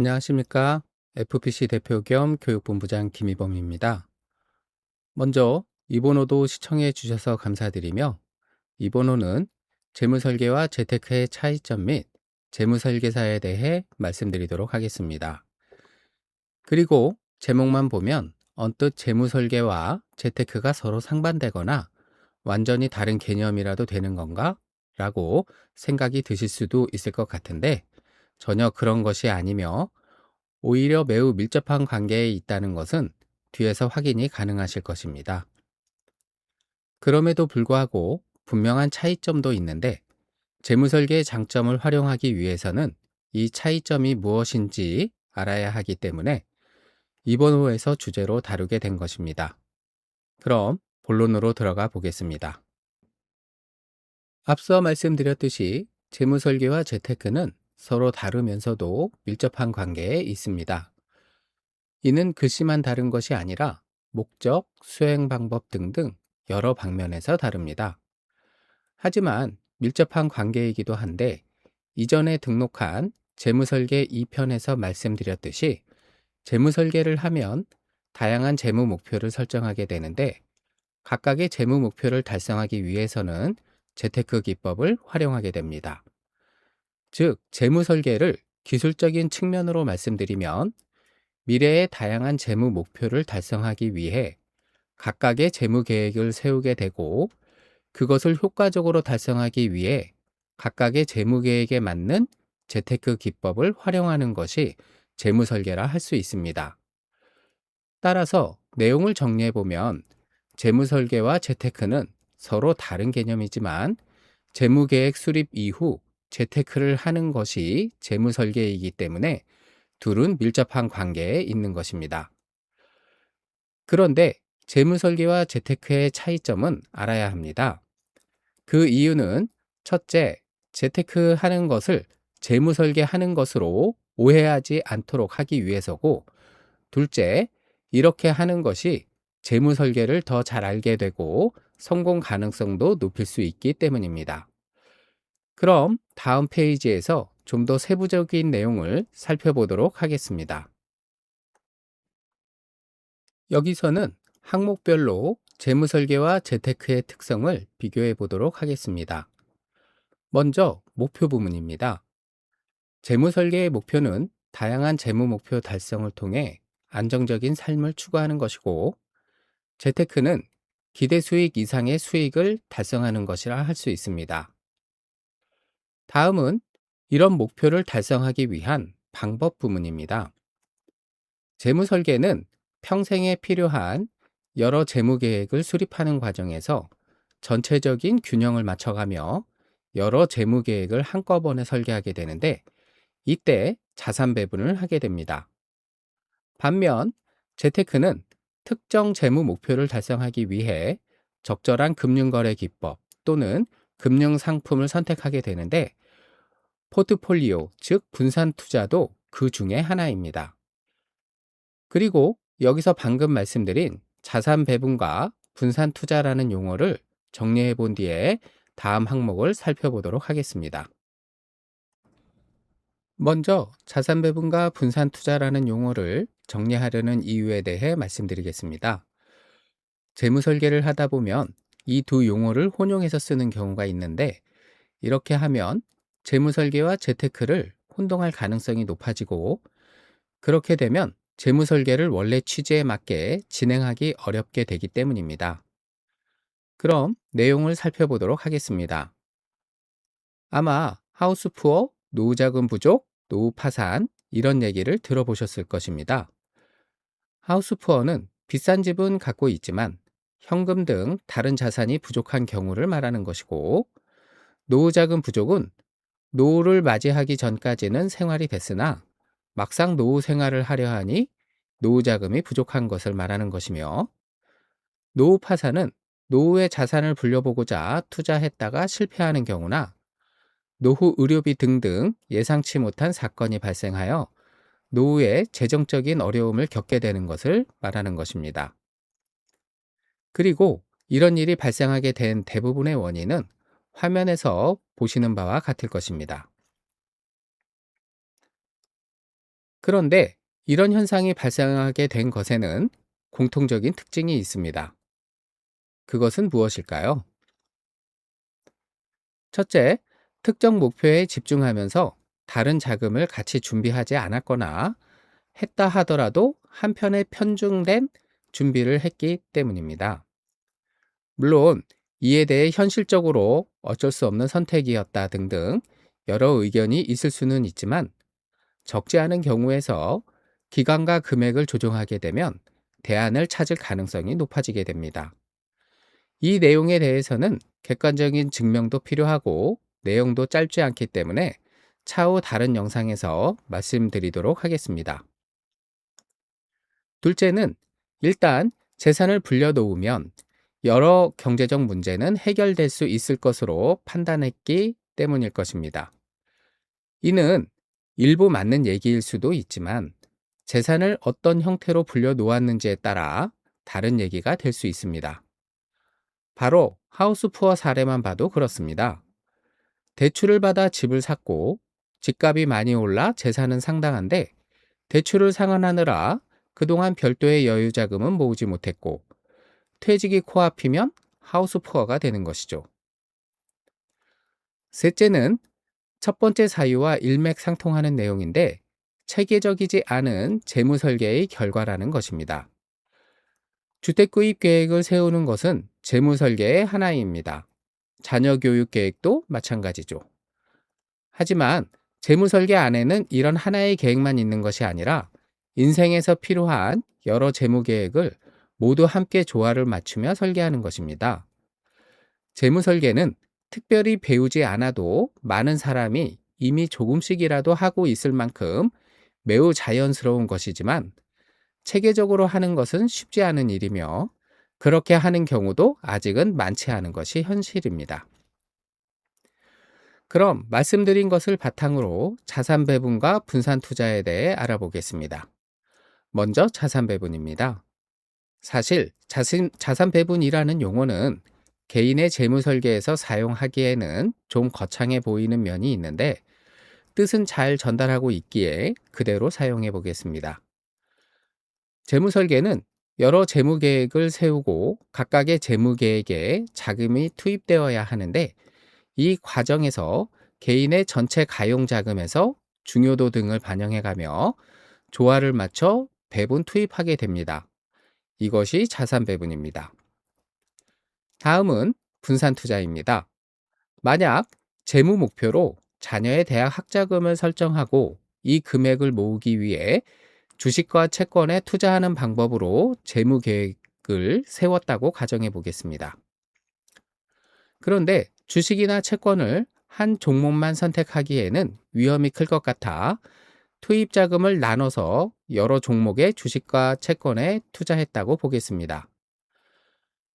안녕하십니까? FPC 대표 겸 교육본부장 김희범입니다. 먼저 이번호도 시청해 주셔서 감사드리며, 이번호는 재무설계와 재테크의 차이점 및 재무설계사에 대해 말씀드리도록 하겠습니다. 그리고 제목만 보면 언뜻 재무설계와 재테크가 서로 상반되거나 완전히 다른 개념이라도 되는 건가? 라고 생각이 드실 수도 있을 것 같은데, 전혀 그런 것이 아니며 오히려 매우 밀접한 관계에 있다는 것은 뒤에서 확인이 가능하실 것입니다. 그럼에도 불구하고 분명한 차이점도 있는데, 재무설계의 장점을 활용하기 위해서는 이 차이점이 무엇인지 알아야 하기 때문에 이번 호에서 주제로 다루게 된 것입니다. 그럼 본론으로 들어가 보겠습니다. 앞서 말씀드렸듯이 재무설계와 재테크는 서로 다르면서도 밀접한 관계에 있습니다. 이는 글씨만 다른 것이 아니라 목적, 수행 방법 등등 여러 방면에서 다릅니다. 하지만 밀접한 관계이기도 한데, 이전에 등록한 재무설계 2편에서 말씀드렸듯이 재무설계를 하면 다양한 재무 목표를 설정하게 되는데, 각각의 재무 목표를 달성하기 위해서는 재테크 기법을 활용하게 됩니다. 즉, 재무설계를 기술적인 측면으로 말씀드리면, 미래의 다양한 재무 목표를 달성하기 위해 각각의 재무 계획을 세우게 되고, 그것을 효과적으로 달성하기 위해 각각의 재무 계획에 맞는 재테크 기법을 활용하는 것이 재무 설계라 할 수 있습니다. 따라서 내용을 정리해 보면, 재무 설계와 재테크는 서로 다른 개념이지만 재무 계획 수립 이후 재테크를 하는 것이 재무 설계이기 때문에 둘은 밀접한 관계에 있는 것입니다. 그런데 재무설계와 재테크의 차이점은 알아야 합니다. 그 이유는 첫째, 재테크 하는 것을 재무설계 하는 것으로 오해하지 않도록 하기 위해서고, 둘째, 이렇게 하는 것이 재무설계를 더 잘 알게 되고 성공 가능성도 높일 수 있기 때문입니다. 그럼 다음 페이지에서 좀 더 세부적인 내용을 살펴보도록 하겠습니다. 여기서는 항목별로 재무설계와 재테크의 특성을 비교해 보도록 하겠습니다. 먼저 목표 부문입니다. 재무설계의 목표는 다양한 재무 목표 달성을 통해 안정적인 삶을 추구하는 것이고, 재테크는 기대 수익 이상의 수익을 달성하는 것이라 할 수 있습니다. 다음은 이런 목표를 달성하기 위한 방법 부문입니다. 재무설계는 평생에 필요한 여러 재무 계획을 수립하는 과정에서 전체적인 균형을 맞춰가며 여러 재무 계획을 한꺼번에 설계하게 되는데, 이때 자산 배분을 하게 됩니다. 반면 재테크는 특정 재무 목표를 달성하기 위해 적절한 금융거래 기법 또는 금융 상품을 선택하게 되는데, 포트폴리오, 즉 분산 투자도 그 중에 하나입니다. 그리고 여기서 방금 말씀드린 자산 배분과 분산 투자라는 용어를 정리해 본 뒤에 다음 항목을 살펴보도록 하겠습니다. 먼저 자산 배분과 분산 투자라는 용어를 정리하려는 이유에 대해 말씀드리겠습니다. 재무 설계를 하다 보면 이 두 용어를 혼용해서 쓰는 경우가 있는데, 이렇게 하면 재무 설계와 재테크를 혼동할 가능성이 높아지고, 그렇게 되면 재무 설계를 원래 취지에 맞게 진행하기 어렵게 되기 때문입니다. 그럼 내용을 살펴보도록 하겠습니다. 아마 하우스 푸어, 노후 자금 부족, 노후 파산 이런 얘기를 들어보셨을 것입니다. 하우스 푸어는 비싼 집은 갖고 있지만 현금 등 다른 자산이 부족한 경우를 말하는 것이고, 노후 자금 부족은 노후를 맞이하기 전까지는 생활이 됐으나 막상 노후 생활을 하려 하니 노후 자금이 부족한 것을 말하는 것이며, 노후 파산은 노후의 자산을 불려보고자 투자했다가 실패하는 경우나 노후 의료비 등등 예상치 못한 사건이 발생하여 노후에 재정적인 어려움을 겪게 되는 것을 말하는 것입니다. 그리고 이런 일이 발생하게 된 대부분의 원인은 화면에서 보시는 바와 같을 것입니다. 그런데 이런 현상이 발생하게 된 것에는 공통적인 특징이 있습니다. 그것은 무엇일까요? 첫째, 특정 목표에 집중하면서 다른 자금을 같이 준비하지 않았거나 했다 하더라도 한편에 편중된 준비를 했기 때문입니다. 물론 이에 대해 현실적으로 어쩔 수 없는 선택이었다 등등 여러 의견이 있을 수는 있지만, 적지 않은 경우에서 기간과 금액을 조정하게 되면 대안을 찾을 가능성이 높아지게 됩니다. 이 내용에 대해서는 객관적인 증명도 필요하고 내용도 짧지 않기 때문에 차후 다른 영상에서 말씀드리도록 하겠습니다. 둘째는, 일단 재산을 불려놓으면 여러 경제적 문제는 해결될 수 있을 것으로 판단했기 때문일 것입니다. 이는 일부 맞는 얘기일 수도 있지만, 재산을 어떤 형태로 불려놓았는지에 따라 다른 얘기가 될 수 있습니다. 바로 하우스 푸어 사례만 봐도 그렇습니다. 대출을 받아 집을 샀고 집값이 많이 올라 재산은 상당한데, 대출을 상환하느라 그동안 별도의 여유 자금은 모으지 못했고 퇴직이 코앞이면 하우스 푸어가 되는 것이죠. 셋째는, 첫 번째 사유와 일맥상통하는 내용인데 체계적이지 않은 재무 설계의 결과라는 것입니다. 주택 구입 계획을 세우는 것은 재무 설계의 하나입니다. 자녀 교육 계획도 마찬가지죠. 하지만 재무 설계 안에는 이런 하나의 계획만 있는 것이 아니라 인생에서 필요한 여러 재무 계획을 모두 함께 조화를 맞추며 설계하는 것입니다. 재무 설계는 특별히 배우지 않아도 많은 사람이 이미 조금씩이라도 하고 있을 만큼 매우 자연스러운 것이지만, 체계적으로 하는 것은 쉽지 않은 일이며 그렇게 하는 경우도 아직은 많지 않은 것이 현실입니다. 그럼 말씀드린 것을 바탕으로 자산 배분과 분산 투자에 대해 알아보겠습니다. 먼저 자산 배분입니다. 사실 자산 배분이라는 용어는 개인의 재무 설계에서 사용하기에는 좀 거창해 보이는 면이 있는데, 뜻은 잘 전달하고 있기에 그대로 사용해 보겠습니다. 재무 설계는 여러 재무 계획을 세우고 각각의 재무 계획에 자금이 투입되어야 하는데, 이 과정에서 개인의 전체 가용 자금에서 중요도 등을 반영해가며 조화를 맞춰 배분 투입하게 됩니다. 이것이 자산 배분입니다. 다음은 분산 투자입니다. 만약 재무 목표로 자녀의 대학 학자금을 설정하고 이 금액을 모으기 위해 주식과 채권에 투자하는 방법으로 재무 계획을 세웠다고 가정해 보겠습니다. 그런데 주식이나 채권을 한 종목만 선택하기에는 위험이 클 것 같아 투입 자금을 나눠서 여러 종목의 주식과 채권에 투자했다고 보겠습니다.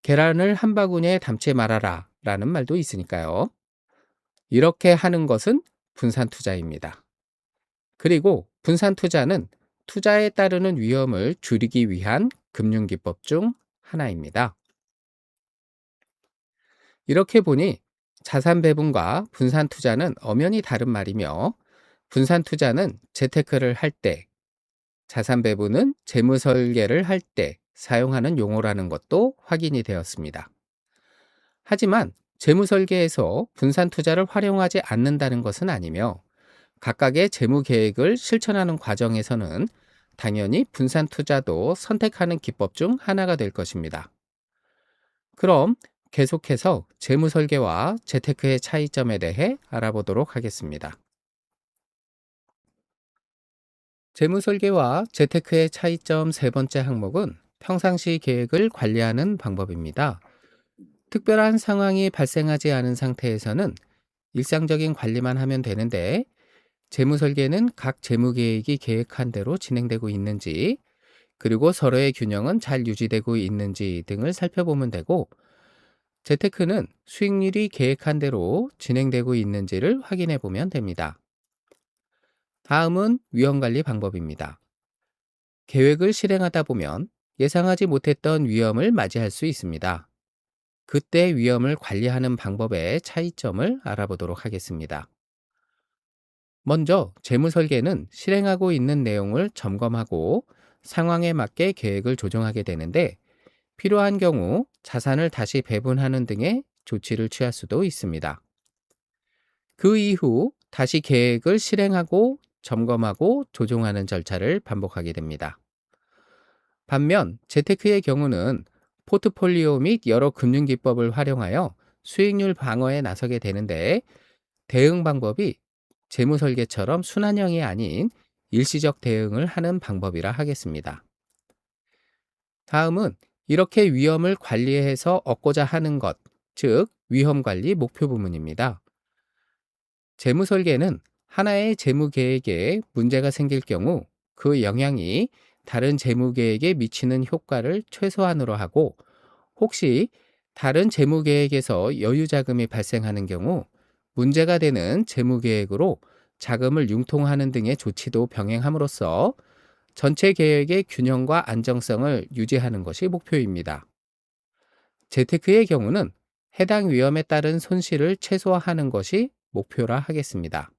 계란을 한 바구니에 담지 말아라 라는 말도 있으니까요. 이렇게 하는 것은 분산 투자입니다. 그리고 분산 투자는 투자에 따르는 위험을 줄이기 위한 금융기법 중 하나입니다. 이렇게 보니 자산 배분과 분산 투자는 엄연히 다른 말이며, 분산 투자는 재테크를 할 때, 자산 배분은 재무 설계를 할 때 사용하는 용어라는 것도 확인이 되었습니다. 하지만 재무 설계에서 분산 투자를 활용하지 않는다는 것은 아니며, 각각의 재무 계획을 실천하는 과정에서는 당연히 분산 투자도 선택하는 기법 중 하나가 될 것입니다. 그럼 계속해서 재무 설계와 재테크의 차이점에 대해 알아보도록 하겠습니다. 재무 설계와 재테크의 차이점 세 번째 항목은 평상시 계획을 관리하는 방법입니다. 특별한 상황이 발생하지 않은 상태에서는 일상적인 관리만 하면 되는데, 재무 설계는 각 재무 계획이 계획한 대로 진행되고 있는지, 그리고 서로의 균형은 잘 유지되고 있는지 등을 살펴보면 되고, 재테크는 수익률이 계획한 대로 진행되고 있는지를 확인해 보면 됩니다. 다음은 위험관리 방법입니다. 계획을 실행하다 보면 예상하지 못했던 위험을 맞이할 수 있습니다. 그때 위험을 관리하는 방법의 차이점을 알아보도록 하겠습니다. 먼저 재무 설계는 실행하고 있는 내용을 점검하고 상황에 맞게 계획을 조정하게 되는데, 필요한 경우 자산을 다시 배분하는 등의 조치를 취할 수도 있습니다. 그 이후 다시 계획을 실행하고 점검하고 조정하는 절차를 반복하게 됩니다. 반면 재테크의 경우는 포트폴리오 및 여러 금융 기법을 활용하여 수익률 방어에 나서게 되는데, 대응 방법이 재무 설계처럼 순환형이 아닌 일시적 대응을 하는 방법이라 하겠습니다. 다음은 이렇게 위험을 관리해서 얻고자 하는 것, 즉 위험 관리 목표 부문입니다. 재무 설계는 하나의 재무 계획에 문제가 생길 경우 그 영향이 다른 재무 계획에 미치는 효과를 최소한으로 하고, 혹시 다른 재무 계획에서 여유 자금이 발생하는 경우 문제가 되는 재무 계획으로 자금을 융통하는 등의 조치도 병행함으로써 전체 계획의 균형과 안정성을 유지하는 것이 목표입니다. 재테크의 경우는 해당 위험에 따른 손실을 최소화하는 것이 목표라 하겠습니다.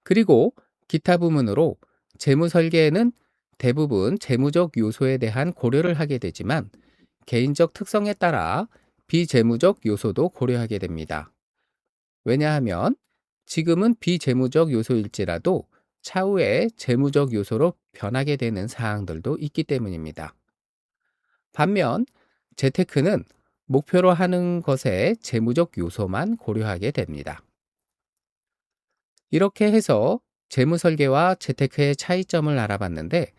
그리고 기타 부문으로 재무 설계에는 대부분 재무적 요소에 대한 고려를 하게 되지만, 개인적 특성에 따라 비재무적 요소도 고려하게 됩니다. 왜냐하면 지금은 비재무적 요소일지라도 차후에 재무적 요소로 변하게 되는 사항들도 있기 때문입니다. 반면 재테크는 목표로 하는 것의 재무적 요소만 고려하게 됩니다. 이렇게 해서 재무 설계와 재테크의 차이점을 알아봤는데,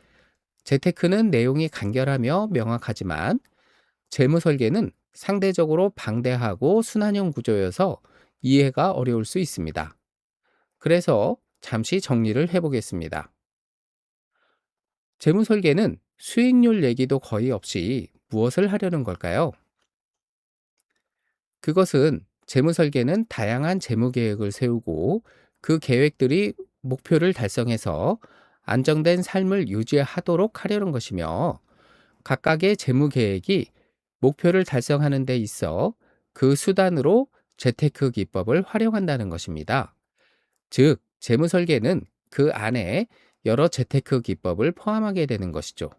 재테크는 내용이 간결하며 명확하지만 재무 설계는 상대적으로 방대하고 순환형 구조여서 이해가 어려울 수 있습니다. 그래서 잠시 정리를 해보겠습니다. 재무 설계는 수익률 얘기도 거의 없이 무엇을 하려는 걸까요? 그것은 재무 설계는 다양한 재무 계획을 세우고 그 계획들이 목표를 달성해서 안정된 삶을 유지하도록 하려는 것이며, 각각의 재무 계획이 목표를 달성하는 데 있어 그 수단으로 재테크 기법을 활용한다는 것입니다. 즉, 재무 설계는 그 안에 여러 재테크 기법을 포함하게 되는 것이죠.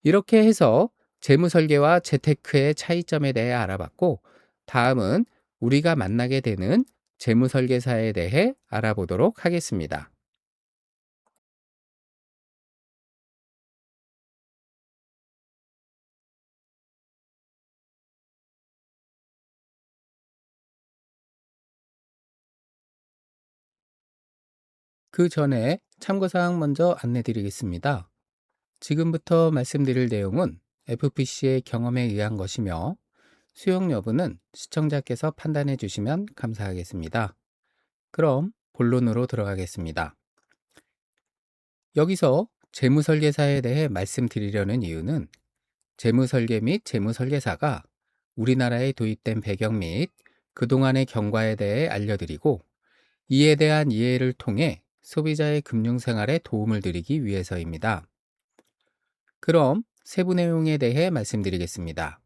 이렇게 해서 재무 설계와 재테크의 차이점에 대해 알아봤고, 다음은 우리가 만나게 되는 재무 설계사에 대해 알아보도록 하겠습니다. 그 전에 참고사항 먼저 안내드리겠습니다. 지금부터 말씀드릴 내용은 FPC의 경험에 의한 것이며, 수용 여부는 시청자께서 판단해 주시면 감사하겠습니다. 그럼 본론으로 들어가겠습니다. 여기서 재무설계사에 대해 말씀드리려는 이유는 재무설계 및 재무설계사가 우리나라에 도입된 배경 및 그동안의 경과에 대해 알려드리고, 이에 대한 이해를 통해 소비자의 금융생활에 도움을 드리기 위해서입니다. 그럼 세부 내용에 대해 말씀드리겠습니다.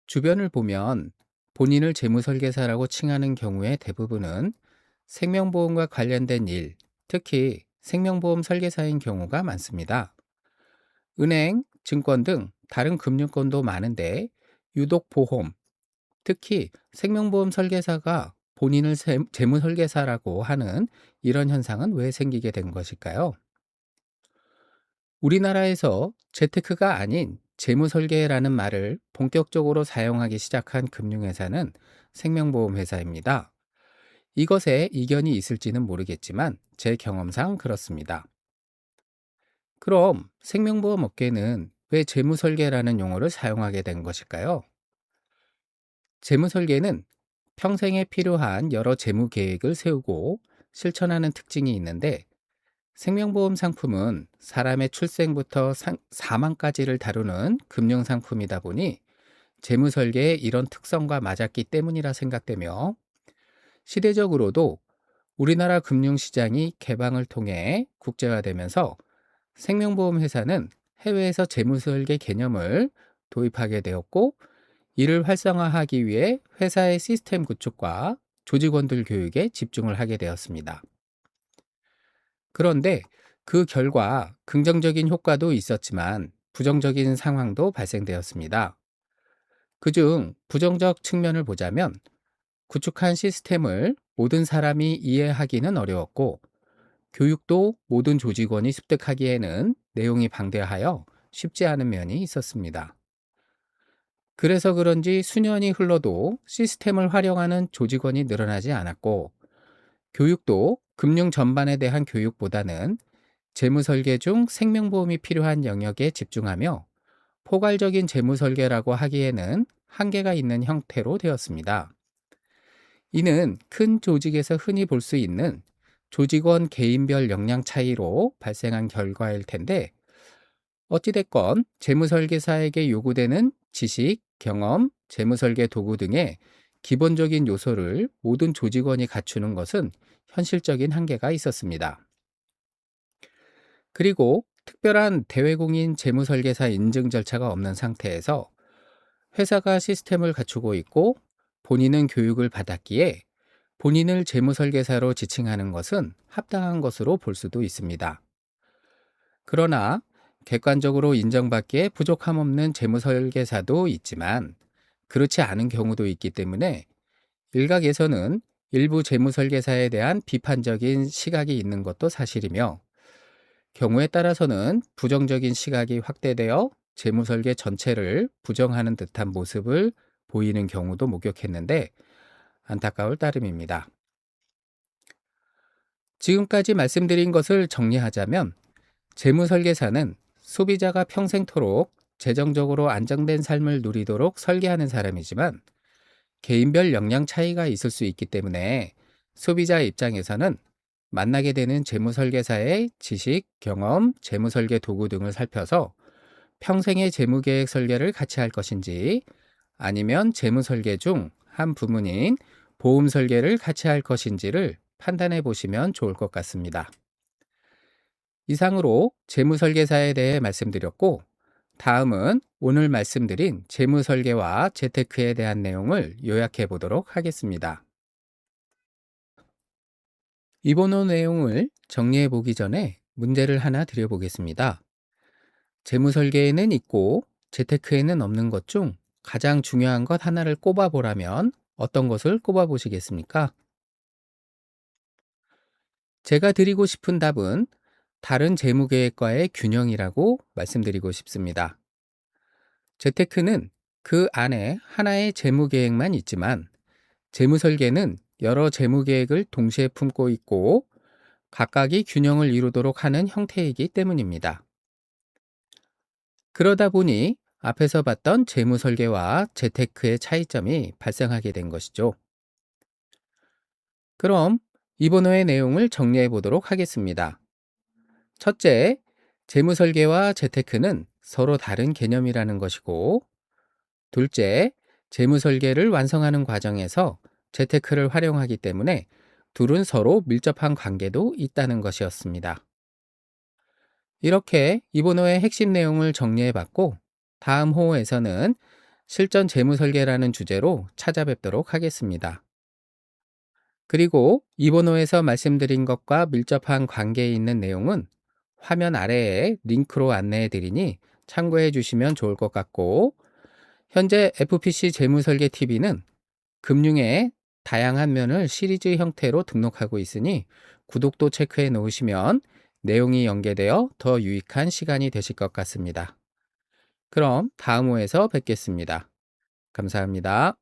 주변을 보면 본인을 재무설계사라고 칭하는 경우의 대부분은 생명보험과 관련된 일, 특히 생명보험 설계사인 경우가 많습니다. 은행, 증권 등 다른 금융권도 많은데, 유독 보험, 특히 생명보험 설계사가 본인을 재무설계사라고 하는 이런 현상은 왜 생기게 된 것일까요? 우리나라에서 재테크가 아닌 재무설계라는 말을 본격적으로 사용하기 시작한 금융회사는 생명보험회사입니다. 이것에 이견이 있을지는 모르겠지만 제 경험상 그렇습니다. 그럼 생명보험 업계는 왜 재무설계라는 용어를 사용하게 된 것일까요? 재무설계는 평생에 필요한 여러 재무 계획을 세우고 실천하는 특징이 있는데, 생명보험 상품은 사람의 출생부터 사망까지를 다루는 금융상품이다 보니 재무설계의 이런 특성과 맞았기 때문이라 생각되며, 시대적으로도 우리나라 금융시장이 개방을 통해 국제화되면서 생명보험 회사는 해외에서 재무설계 개념을 도입하게 되었고, 이를 활성화하기 위해 회사의 시스템 구축과 조직원들 교육에 집중을 하게 되었습니다. 그런데 그 결과 긍정적인 효과도 있었지만 부정적인 상황도 발생되었습니다. 그중 부정적 측면을 보자면 구축한 시스템을 모든 사람이 이해하기는 어려웠고, 교육도 모든 조직원이 습득하기에는 내용이 방대하여 쉽지 않은 면이 있었습니다. 그래서 그런지 수년이 흘러도 시스템을 활용하는 조직원이 늘어나지 않았고, 교육도 금융 전반에 대한 교육보다는 재무 설계 중 생명보험이 필요한 영역에 집중하며 포괄적인 재무 설계라고 하기에는 한계가 있는 형태로 되었습니다. 이는 큰 조직에서 흔히 볼 수 있는 조직원 개인별 역량 차이로 발생한 결과일 텐데, 어찌됐건 재무설계사에게 요구되는 지식, 경험, 재무설계 도구 등의 기본적인 요소를 모든 조직원이 갖추는 것은 현실적인 한계가 있었습니다. 그리고 특별한 대외공인 재무설계사 인증 절차가 없는 상태에서 회사가 시스템을 갖추고 있고 본인은 교육을 받았기에 본인을 재무설계사로 지칭하는 것은 합당한 것으로 볼 수도 있습니다. 그러나 객관적으로 인정받기에 부족함 없는 재무설계사도 있지만 그렇지 않은 경우도 있기 때문에 일각에서는 일부 재무설계사에 대한 비판적인 시각이 있는 것도 사실이며, 경우에 따라서는 부정적인 시각이 확대되어 재무설계 전체를 부정하는 듯한 모습을 보이는 경우도 목격했는데 안타까울 따름입니다. 지금까지 말씀드린 것을 정리하자면 재무설계사는 소비자가 평생토록 재정적으로 안정된 삶을 누리도록 설계하는 사람이지만 개인별 역량 차이가 있을 수 있기 때문에 소비자 입장에서는 만나게 되는 재무설계사의 지식, 경험, 재무설계 도구 등을 살펴서 평생의 재무계획 설계를 같이 할 것인지 아니면 재무설계 중 한 부문인 보험 설계를 같이 할 것인지를 판단해 보시면 좋을 것 같습니다. 이상으로 재무설계사에 대해 말씀드렸고, 다음은 오늘 말씀드린 재무설계와 재테크에 대한 내용을 요약해 보도록 하겠습니다. 이번호 내용을 정리해 보기 전에 문제를 하나 드려보겠습니다. 재무설계에는 있고 재테크에는 없는 것 중 가장 중요한 것 하나를 꼽아보라면 어떤 것을 꼽아보시겠습니까? 제가 드리고 싶은 답은 다른 재무계획과의 균형이라고 말씀드리고 싶습니다. 재테크는 그 안에 하나의 재무계획만 있지만 재무설계는 여러 재무계획을 동시에 품고 있고 각각이 균형을 이루도록 하는 형태이기 때문입니다. 그러다 보니 앞에서 봤던 재무설계와 재테크의 차이점이 발생하게 된 것이죠. 그럼 이번호의 내용을 정리해 보도록 하겠습니다. 첫째, 재무설계와 재테크는 서로 다른 개념이라는 것이고, 둘째, 재무설계를 완성하는 과정에서 재테크를 활용하기 때문에 둘은 서로 밀접한 관계도 있다는 것이었습니다. 이렇게 이번호의 핵심 내용을 정리해 봤고, 다음 호에서는 실전 재무설계라는 주제로 찾아뵙도록 하겠습니다. 그리고 이번호에서 말씀드린 것과 밀접한 관계에 있는 내용은 화면 아래에 링크로 안내해 드리니 참고해 주시면 좋을 것 같고, 현재 FPC 재무설계 TV는 금융의 다양한 면을 시리즈 형태로 등록하고 있으니 구독도 체크해 놓으시면 내용이 연계되어 더 유익한 시간이 되실 것 같습니다. 그럼 다음 호에서 뵙겠습니다. 감사합니다.